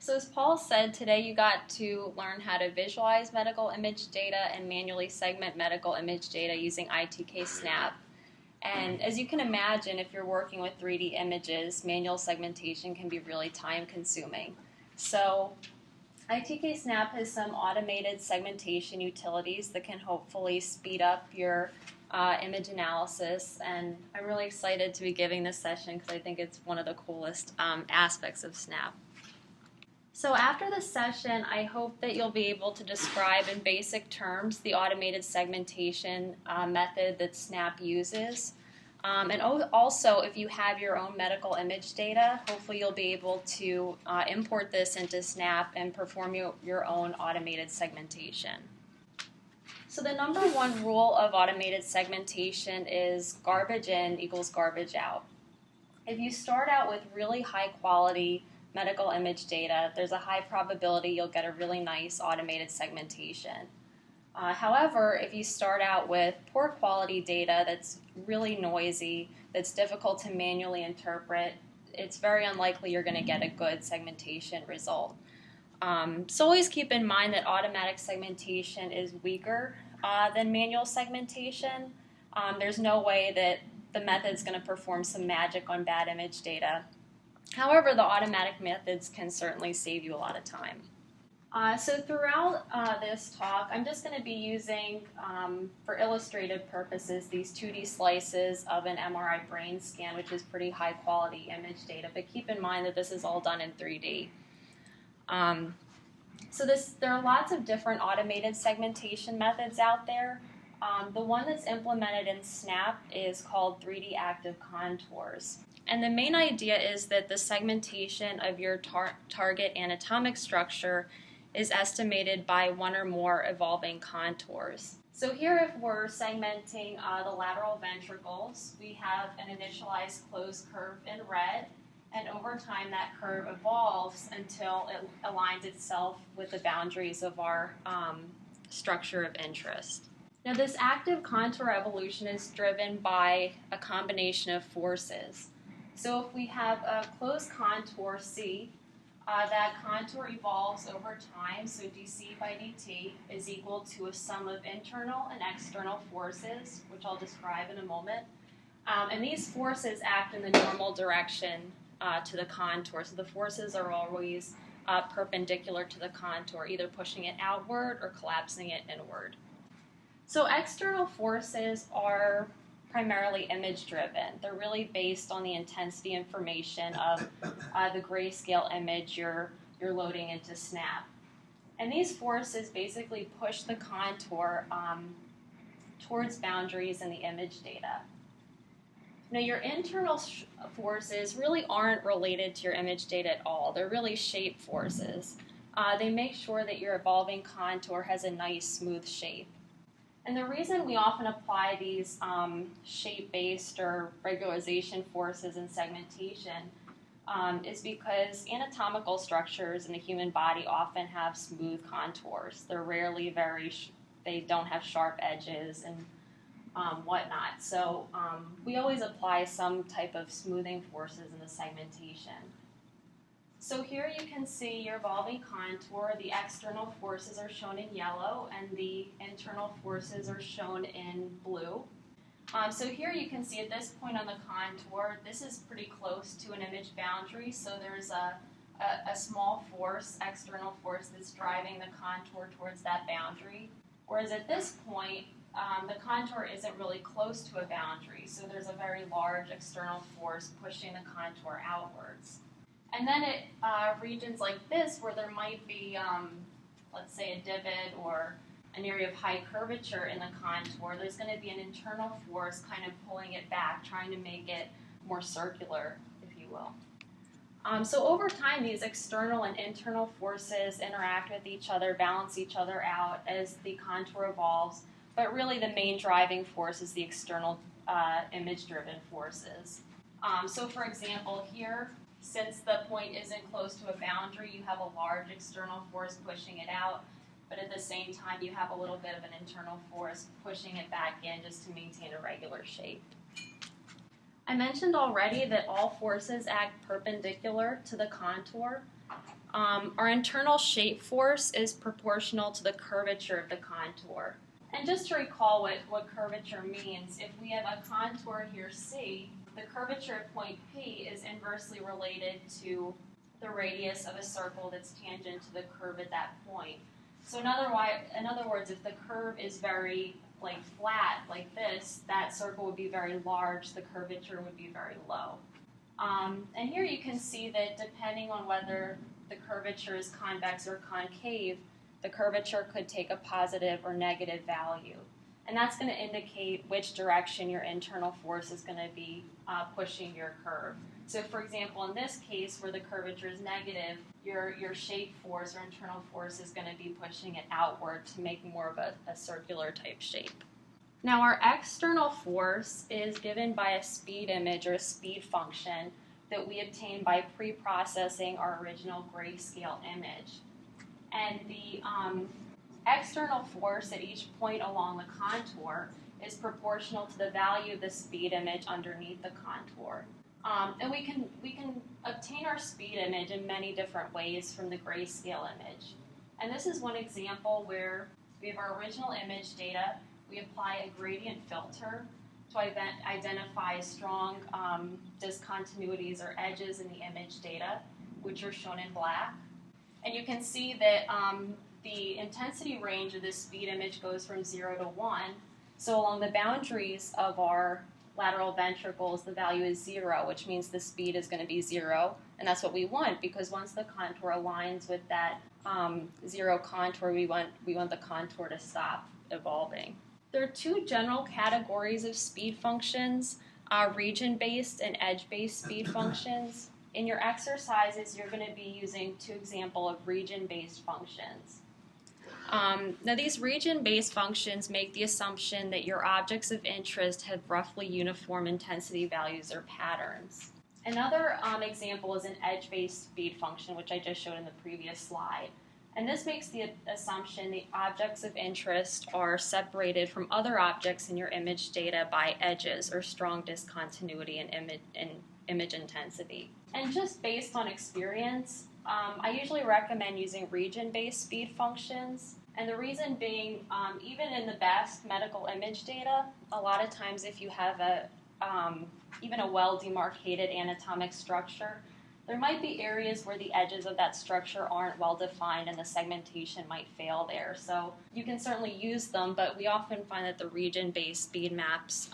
So as Paul said, today you got to learn how to visualize medical image data and manually segment medical image data using ITK-SNAP. And as you can imagine, if you're working with 3D images, manual segmentation can be really time-consuming. So ITK-SNAP has some automated segmentation utilities that can hopefully speed up your image analysis, and I'm really excited to be giving this session because I think it's one of the coolest aspects of SNAP. So after the session, I hope that you'll be able to describe in basic terms the automated segmentation method that SNAP uses. And also, if you have your own medical image data, hopefully you'll be able to import this into SNAP and perform your own automated segmentation. So the number one rule of automated segmentation is garbage in equals garbage out. If you start out with really high quality medical image data, there's a high probability you'll get a really nice automated segmentation. However, if you start out with poor quality data that's really noisy, that's difficult to manually interpret, it's very unlikely you're going to get a good segmentation result. So always keep in mind that automatic segmentation is weaker than manual segmentation. There's no way that the method's going to perform some magic on bad image data. However, the automatic methods can certainly save you a lot of time. So throughout this talk, I'm just going to be using, for illustrative purposes, these 2D slices of an MRI brain scan, which is pretty high quality image data, but keep in mind that this is all done in 3D. There are lots of different automated segmentation methods out there. The one that's implemented in SNAP is called 3D active contours. And the main idea is that the segmentation of your target anatomic structure is estimated by one or more evolving contours. So here, if we're segmenting the lateral ventricles, we have an initialized closed curve in red, and over time that curve evolves until it aligns itself with the boundaries of our structure of interest. Now, this active contour evolution is driven by a combination of forces. So if we have a closed contour C, that contour evolves over time, so dC by dt is equal to a sum of internal and external forces, which I'll describe in a moment. And these forces act in the normal direction to the contour. So the forces are always perpendicular to the contour, either pushing it outward or collapsing it inward. So external forces are primarily image-driven. They're really based on the intensity information of the grayscale image you're loading into SNAP. And these forces basically push the contour towards boundaries in the image data. Now, your internal forces really aren't related to your image data at all. They're really shape forces. They make sure that your evolving contour has a nice, smooth shape. And the reason we often apply these shape-based or regularization forces in segmentation is because anatomical structures in the human body often have smooth contours. They're rarely they don't have sharp edges and whatnot. So we always apply some type of smoothing forces in the segmentation. So here you can see your evolving contour. The external forces are shown in yellow and the internal forces are shown in blue. So here you can see at this point on the contour, this is pretty close to an image boundary, so there's a small force, external force, that's driving the contour towards that boundary. Whereas at this point, the contour isn't really close to a boundary, so there's a very large external force pushing the contour outwards. And then at regions like this, where there might be, let's say, a divot or an area of high curvature in the contour, there's going to be an internal force kind of pulling it back, trying to make it more circular, if you will. So over time, these external and internal forces interact with each other, balance each other out as the contour evolves, but really the main driving force is the external image-driven forces. So for example, here, since the point isn't close to a boundary, you have a large external force pushing it out, but at the same time you have a little bit of an internal force pushing it back in just to maintain a regular shape. I mentioned already that all forces act perpendicular to the contour. our internal shape force is proportional to the curvature of the contour. And just to recall what curvature means, if we have a contour here C, the curvature at point P is inversely related to the radius of a circle that's tangent to the curve at that point. So in other words, if the curve is very flat like this, that circle would be very large, the curvature would be very low. And here you can see that depending on whether the curvature is convex or concave, the curvature could take a positive or negative value. And that's going to indicate which direction your internal force is going to be pushing your curve. So for example, in this case where the curvature is negative, your shape force or internal force is going to be pushing it outward to make more of a circular type shape. Now our external force is given by a speed image or a speed function that we obtain by pre-processing our original grayscale image. And the external force at each point along the contour is proportional to the value of the speed image underneath the contour. And we can obtain our speed image in many different ways from the grayscale image. And this is one example where we have our original image data. We apply a gradient filter to identify strong discontinuities or edges in the image data, which are shown in black. And you can see that the intensity range of this speed image goes from 0 to 1. So along the boundaries of our lateral ventricles, the value is 0, which means the speed is going to be 0. And that's what we want, because once the contour aligns with that 0 contour, we want the contour to stop evolving. There are two general categories of speed functions, region-based and edge-based speed functions. In your exercises, you're going to be using two examples of region-based functions. Now, these region-based functions make the assumption that your objects of interest have roughly uniform intensity values or patterns. Another example is an edge-based speed function, which I just showed in the previous slide. And this makes the assumption the objects of interest are separated from other objects in your image data by edges or strong discontinuity in image intensity. And just based on experience, I usually recommend using region-based speed functions. And the reason being, even in the best medical image data, a lot of times if you have even a well-demarcated anatomic structure, there might be areas where the edges of that structure aren't well defined and the segmentation might fail there. So you can certainly use them, but we often find that the region-based speed maps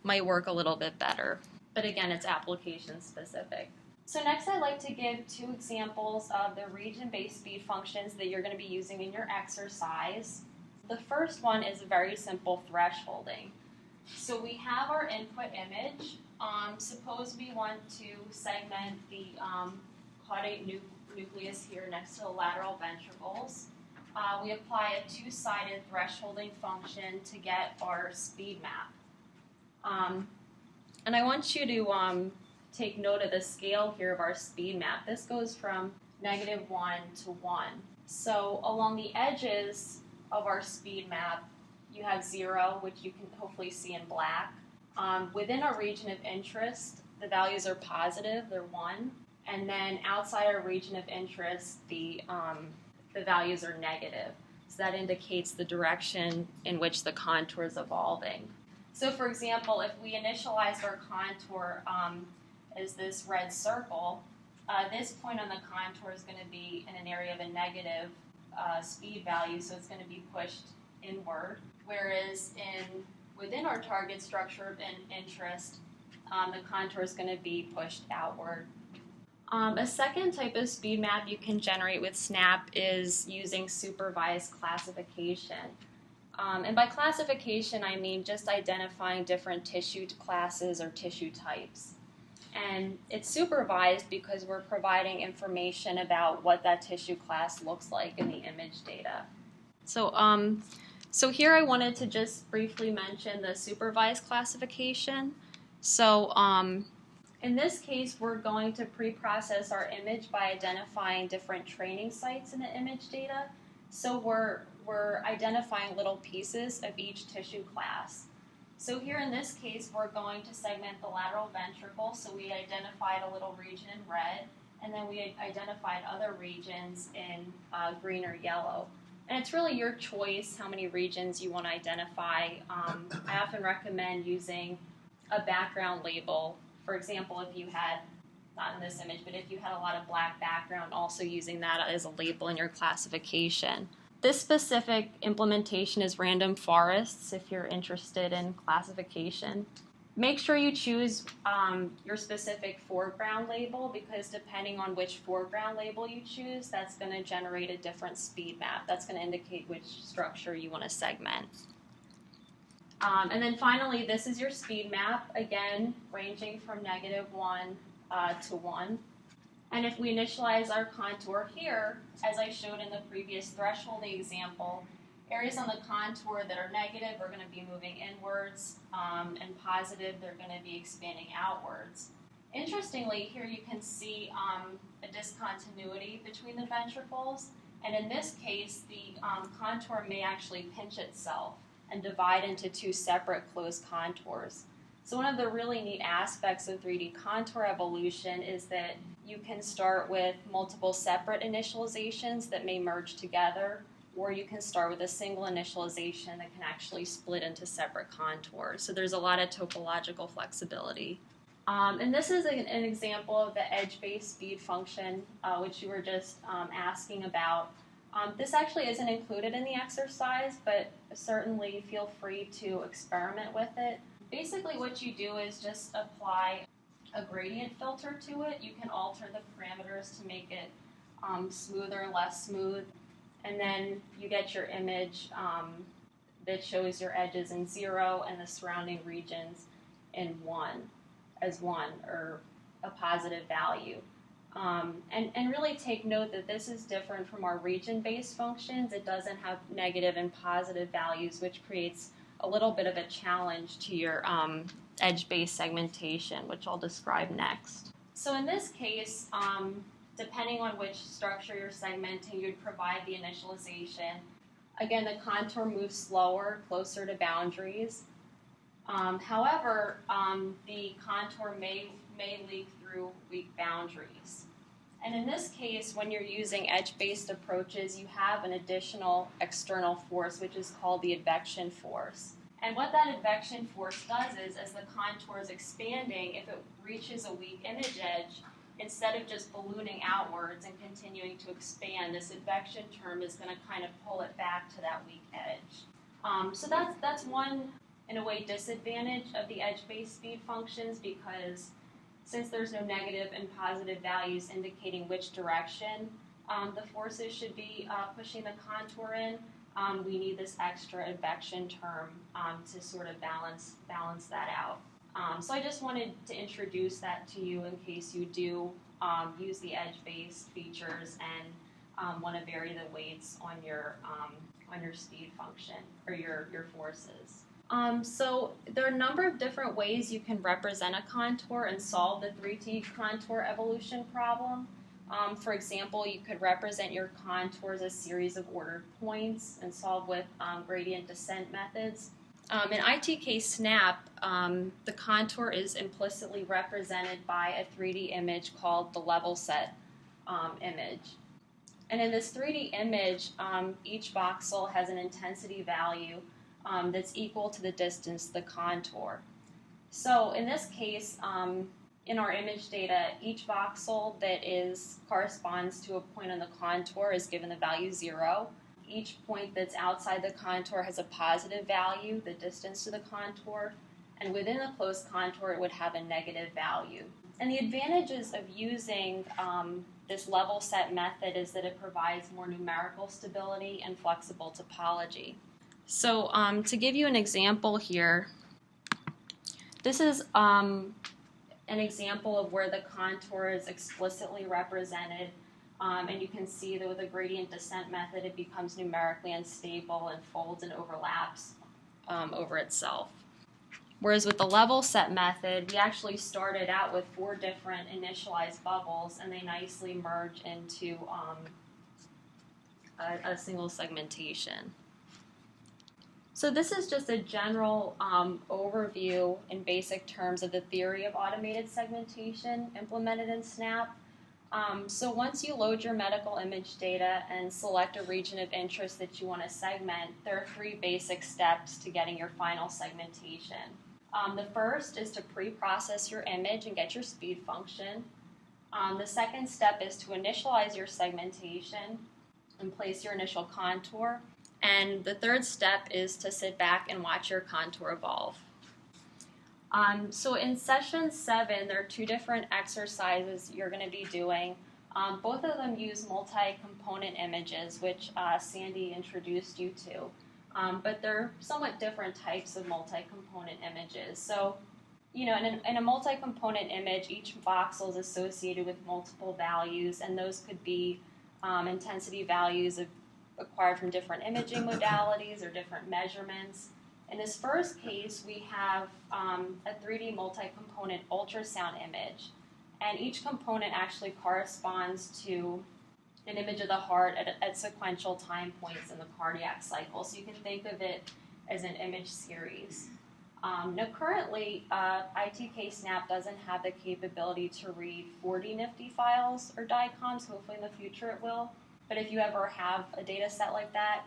might work a little bit better. But again, it's application specific. So next I'd like to give two examples of the region-based speed functions that you're going to be using in your exercise. The first one is a very simple thresholding. So we have our input image. Suppose we want to segment the caudate nucleus here next to the lateral ventricles. We apply a two-sided thresholding function to get our speed map. And I want you to take note of the scale here of our speed map. This goes from -1 to 1. So along the edges of our speed map, you have 0, which you can hopefully see in black. Within our region of interest, the values are positive, they're 1. And then outside our region of interest, the values are negative. So that indicates the direction in which the contour is evolving. So for example, if we initialize our contour as this red circle, this point on the contour is going to be in an area of a negative speed value, so it's going to be pushed inward. Whereas within our target structure of interest, the contour is going to be pushed outward. A second type of speed map you can generate with SNAP is using supervised classification. And by classification, I mean just identifying different tissue classes or tissue types. And it's supervised because we're providing information about what that tissue class looks like in the image data. So here I wanted to just briefly mention the supervised classification. So in this case, we're going to pre-process our image by identifying different training sites in the image data. So we're identifying little pieces of each tissue class. So here in this case, we're going to segment the lateral ventricle. So we identified a little region in red. and then we identified other regions in green or yellow. And it's really your choice how many regions you want to identify. I often recommend using a background label. For example, if you had, not in this image, but if you had a lot of black background, also using that as a label in your classification. This specific implementation is random forests if you're interested in classification. Make sure you choose your specific foreground label, because depending on which foreground label you choose, that's going to generate a different speed map. That's going to indicate which structure you want to segment. And then finally, this is your speed map, again, ranging from -1 to 1. And if we initialize our contour here, as I showed in the previous thresholding example, areas on the contour that are negative are going to be moving inwards, and positive, they're going to be expanding outwards. Interestingly, here you can see a discontinuity between the ventricles, and in this case, the contour may actually pinch itself and divide into two separate closed contours. So one of the really neat aspects of 3D contour evolution is that you can start with multiple separate initializations that may merge together, or you can start with a single initialization that can actually split into separate contours. So there's a lot of topological flexibility. And this is an example of the edge-based speed function, which you were just asking about. This actually isn't included in the exercise, but certainly feel free to experiment with it. Basically what you do is just apply a gradient filter to it. You can alter the parameters to make it smoother, less smooth, and then you get your image that shows your edges in 0 and the surrounding regions in 1 as 1, or a positive value. And really take note that this is different from our region-based functions. It doesn't have negative and positive values, which creates a little bit of a challenge to your edge-based segmentation, which I'll describe next. So in this case, depending on which structure you're segmenting, you'd provide the initialization. Again, the contour moves slower, closer to boundaries. However, the contour may leak through weak boundaries. And in this case, when you're using edge-based approaches, you have an additional external force, which is called the advection force. And what that advection force does is, as the contour is expanding, if it reaches a weak image edge, instead of just ballooning outwards and continuing to expand, this advection term is going to kind of pull it back to that weak edge. So that's one, in a way, disadvantage of the edge-based speed functions, because since there's no negative and positive values indicating which direction the forces should be pushing the contour in, we need this extra advection term to sort of balance that out. So I just wanted to introduce that to you in case you do use the edge-based features and want to vary the weights on your speed function or your forces. So there are a number of different ways you can represent a contour and solve the 3D contour evolution problem. For example, you could represent your contour as a series of ordered points and solve with gradient descent methods. In ITK-SNAP, the contour is implicitly represented by a 3D image called the level set image. And in this 3D image, each voxel has an intensity value that's equal to the distance to the contour. So in this case, in our image data, each voxel that corresponds to a point on the contour is given the value 0. Each point that's outside the contour has a positive value, the distance to the contour, and within the closed contour it would have a negative value. And the advantages of using this level set method is that it provides more numerical stability and flexible topology. So to give you an example here, this is an example of where the contour is explicitly represented, and you can see that with a gradient descent method it becomes numerically unstable and folds and overlaps over itself. Whereas with the level set method, we actually started out with 4 different initialized bubbles, and they nicely merge into a single segmentation. So this is just a general overview in basic terms of the theory of automated segmentation implemented in SNAP. So once you load your medical image data and select a region of interest that you want to segment, there are 3 basic steps to getting your final segmentation. The first is to pre-process your image and get your speed function. The second step is to initialize your segmentation and place your initial contour. And the third step is to sit back and watch your contour evolve. So in session 7, there are 2 different exercises you're going to be doing. Both of them use multi-component images, which Sandy introduced you to. But they're somewhat different types of multi-component images. So, you know, in a multi-component image, each voxel is associated with multiple values, and those could be intensity values acquired from different imaging modalities or different measurements. In this first case, we have a 3D multi-component ultrasound image, and each component actually corresponds to an image of the heart at sequential time points in the cardiac cycle. So you can think of it as an image series. Now currently, ITK-SNAP doesn't have the capability to read 40 nifty files or DICOMs. Hopefully in the future it will. But if you ever have a data set like that,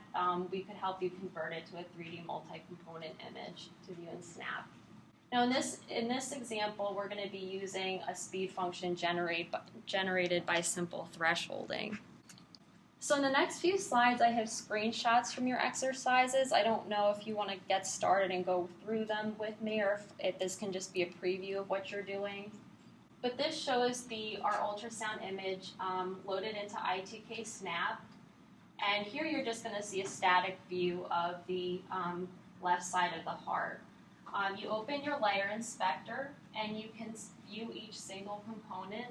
we could help you convert it to a 3D multi-component image to view in SNAP. Now in this example, we're going to be using a speed function generated by simple thresholding. So in the next few slides, I have screenshots from your exercises. I don't know if you want to get started and go through them with me, or if this can just be a preview of what you're doing. But this shows our ultrasound image loaded into ITK-SNAP. And here you're just going to see a static view of the left side of the heart. You open your layer inspector, and you can view each single component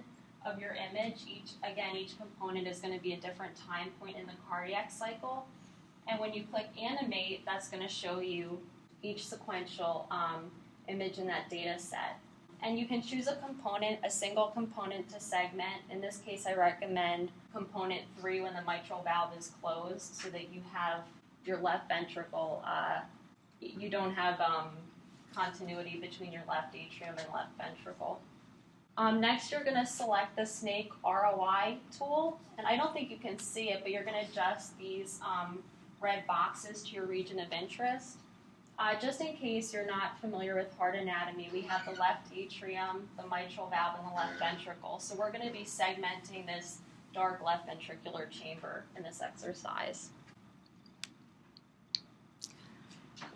of your image. Each component is going to be a different time point in the cardiac cycle. And when you click Animate, that's going to show you each sequential image in that data set. And you can choose a single component to segment. In this case, I recommend component 3 when the mitral valve is closed, so that you have your left ventricle, you don't have continuity between your left atrium and left ventricle. Next, you're going to select the Snake ROI tool. And I don't think you can see it, but you're going to adjust these red boxes to your region of interest. Just in case you're not familiar with heart anatomy, we have the left atrium, the mitral valve, and the left ventricle. So we're going to be segmenting this dark left ventricular chamber in this exercise.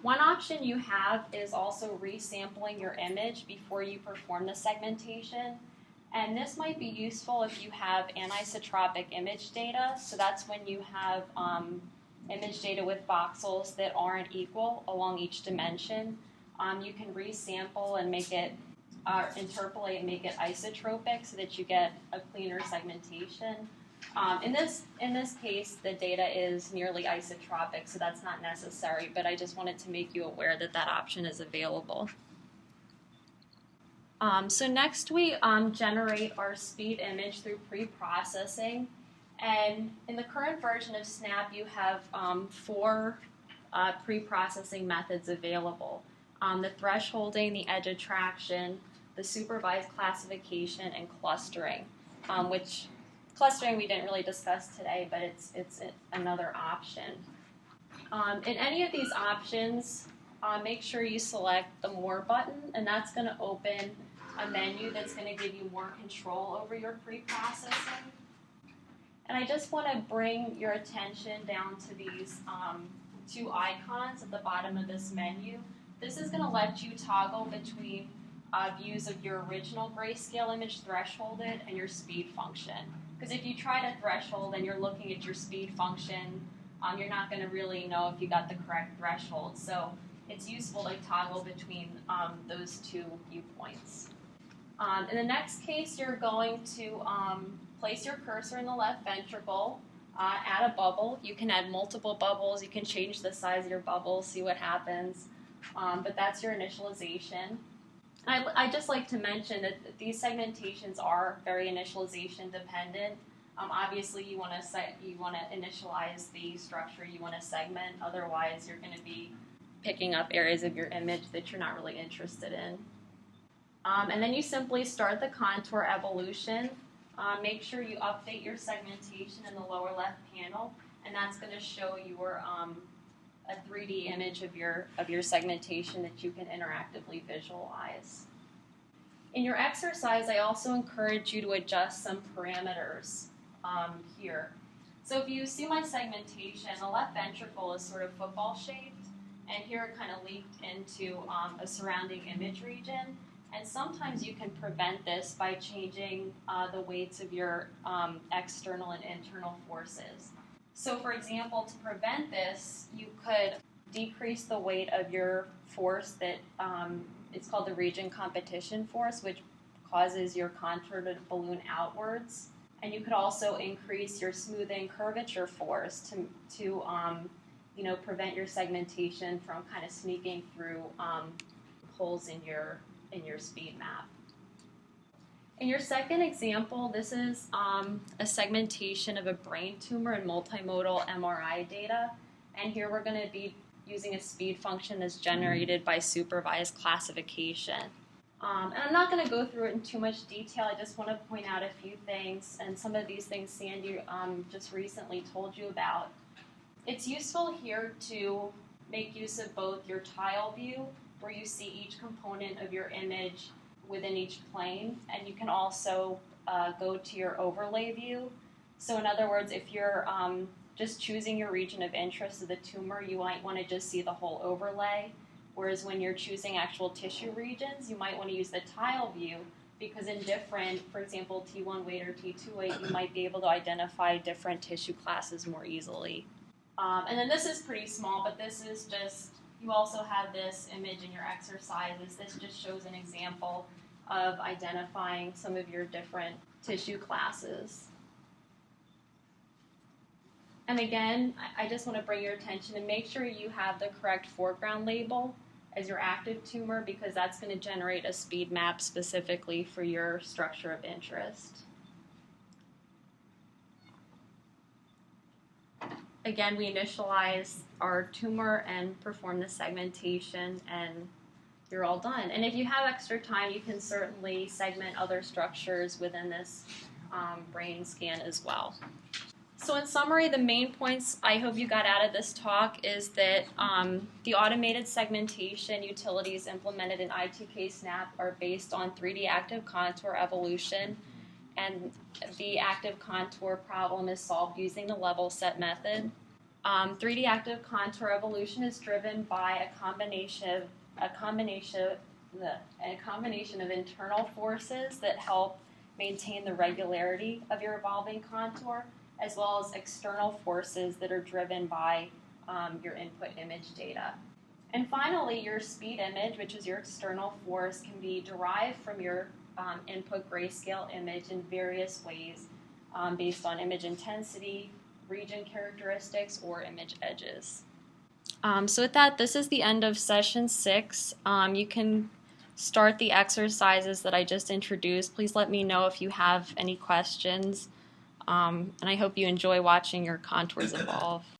One option you have is also resampling your image before you perform the segmentation. And this might be useful if you have anisotropic image data. So that's when you have image data with voxels that aren't equal along each dimension. You can resample and make it, interpolate and make it isotropic so that you get a cleaner segmentation. In this case, the data is nearly isotropic, so that's not necessary, but I just wanted to make you aware that that option is available. So next we generate our speed image through pre-processing. And in the current version of SNAP, you have 4 pre-processing methods available. The thresholding, the edge attraction, the supervised classification, and clustering, which clustering we didn't really discuss today, but it's another option. In any of these options, make sure you select the More button, and that's going to open a menu that's going to give you more control over your pre-processing. And I just want to bring your attention down to these 2 icons at the bottom of this menu. This is going to let you toggle between views of your original grayscale image thresholded and your speed function. Because if you try to threshold and you're looking at your speed function, you're not going to really know if you got the correct threshold. So it's useful to toggle between those 2 viewpoints. In the next case, you're going to place your cursor in the left ventricle, add a bubble. You can add multiple bubbles. You can change the size of your bubble, see what happens. But that's your initialization. I'd just like to mention that these segmentations are very initialization dependent. Obviously, you want to initialize the structure you want to segment. Otherwise, you're going to be picking up areas of your image that you're not really interested in. And then you simply start the contour evolution. make sure you update your segmentation in the lower left panel, and that's going to show your a 3D image of your segmentation that you can interactively visualize. In your exercise, I also encourage you to adjust some parameters here. So if you see my segmentation, the left ventricle is sort of football shaped, and here it kind of leaked into a surrounding image region. And sometimes you can prevent this by changing the weights of your external and internal forces. So for example, to prevent this, you could decrease the weight of your force that it's called the region competition force, which causes your contour to balloon outwards. And you could also increase your smoothing curvature force to prevent your segmentation from kind of sneaking through holes in your speed map. In your second example, this is a segmentation of a brain tumor in multimodal MRI data. And here we're going to be using a speed function that's generated by supervised classification. And I'm not going to go through it in too much detail. I just want to point out a few things, and some of these things Sandy just recently told you about. It's useful here to make use of both your tile view, where you see each component of your image within each plane, and you can also go to your overlay view. So in other words, if you're just choosing your region of interest of the tumor, you might want to just see the whole overlay, whereas when you're choosing actual tissue regions, you might want to use the tile view, because in different, for example, T1 weight or T2 weight, you might be able to identify different tissue classes more easily. And then this is pretty small, but this is just, you also have this image in your exercises. This just shows an example of identifying some of your different tissue classes. And again, I just want to bring your attention and make sure you have the correct foreground label as your active tumor, because that's going to generate a speed map specifically for your structure of interest. Again, we initialize our tumor and perform the segmentation, and you're all done. And if you have extra time, you can certainly segment other structures within this brain scan as well. So in summary, the main points I hope you got out of this talk is that the automated segmentation utilities implemented in ITK-SNAP are based on 3D active contour evolution, and the active contour problem is solved using the level set method. 3D active contour evolution is driven by a combination of internal forces that help maintain the regularity of your evolving contour, as well as external forces that are driven by your input image data. And finally, your speed image, which is your external force, can be derived from your input grayscale image in various ways based on image intensity, region characteristics, or image edges. So with that, this is the end of session 6. You can start the exercises that I just introduced. Please let me know if you have any questions. And I hope you enjoy watching your contours evolve.